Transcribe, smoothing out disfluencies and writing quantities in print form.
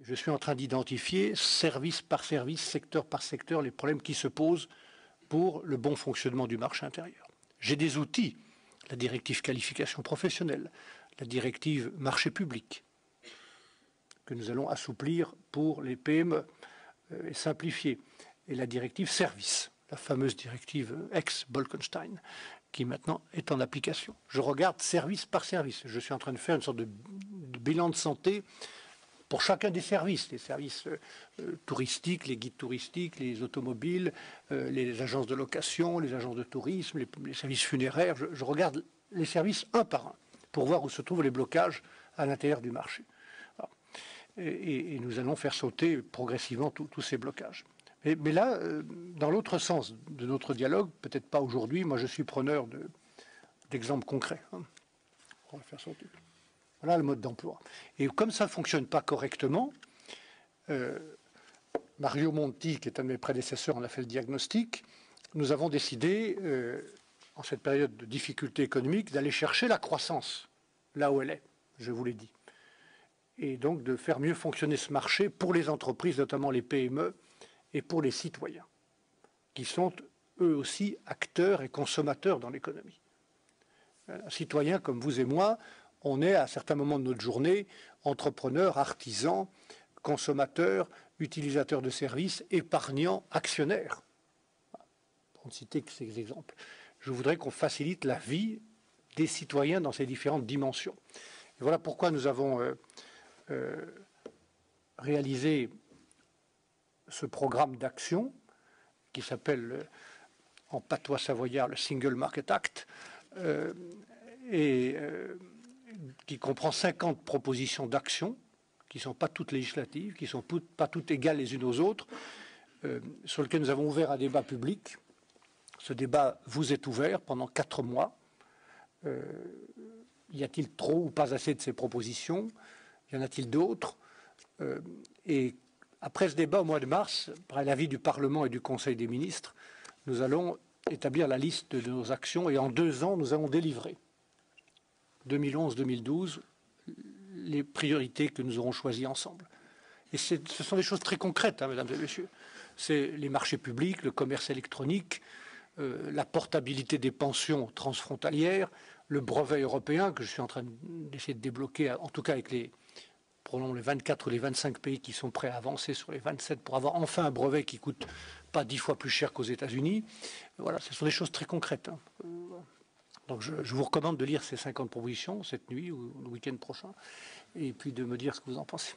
Je suis en train d'identifier, service par service, secteur par secteur, les problèmes qui se posent pour le bon fonctionnement du marché intérieur. J'ai des outils, la directive qualification professionnelle, la directive marché public, que nous allons assouplir pour les PME et simplifier, et la directive service, la fameuse directive ex-Bolkestein, qui maintenant est en application. Je regarde service par service. Je suis en train de faire une sorte de bilan de santé pour chacun des services, les services touristiques, les guides touristiques, les automobiles, les agences de location, les agences de tourisme, les services funéraires. Je regarde les services un par un pour voir où se trouvent les blocages à l'intérieur du marché. Et nous allons faire sauter progressivement tous ces blocages. Mais là, dans l'autre sens de notre dialogue, peut-être pas aujourd'hui, moi je suis preneur d'exemples concrets. On va faire sauter. Voilà le mode d'emploi. Et comme ça ne fonctionne pas correctement, Mario Monti, qui est un de mes prédécesseurs, en a fait le diagnostic. Nous avons décidé, en cette période de difficulté économique, d'aller chercher la croissance là où elle est, je vous l'ai dit. Et donc de faire mieux fonctionner ce marché pour les entreprises, notamment les PME, et pour les citoyens, qui sont eux aussi acteurs et consommateurs dans l'économie. Un citoyen comme vous et moi, on est à certains moments de notre journée entrepreneurs, artisans, consommateurs, utilisateurs de services, épargnants, actionnaires. Pour ne citer que ces exemples. Je voudrais qu'on facilite la vie des citoyens dans ces différentes dimensions. Et voilà pourquoi nous avons réalisé ce programme d'action qui s'appelle en patois savoyard le Single Market Act qui comprend 50 propositions d'action qui ne sont pas toutes législatives, qui ne sont pas toutes égales les unes aux autres, sur lesquelles nous avons ouvert un débat public. Ce débat vous est ouvert pendant 4 mois. Y a-t-il trop ou pas assez de ces propositions? Y en a-t-il d'autres? Et après ce débat au mois de mars, par l'avis du Parlement et du Conseil des ministres, nous allons établir la liste de nos actions et en 2 ans, nous allons délivrer 2011-2012 les priorités que nous aurons choisies ensemble. Et ce sont des choses très concrètes, hein, mesdames et messieurs. C'est les marchés publics, le commerce électronique, la portabilité des pensions transfrontalières, le brevet européen que je suis en train d'essayer de débloquer, en tout cas avec les 24 ou les 25 pays qui sont prêts à avancer sur les 27 pour avoir enfin un brevet qui coûte pas 10 fois plus cher qu'aux États-Unis. Voilà, ce sont des choses très concrètes. Hein. Donc je vous recommande de lire ces 50 propositions cette nuit ou le week-end prochain et puis de me dire ce que vous en pensez.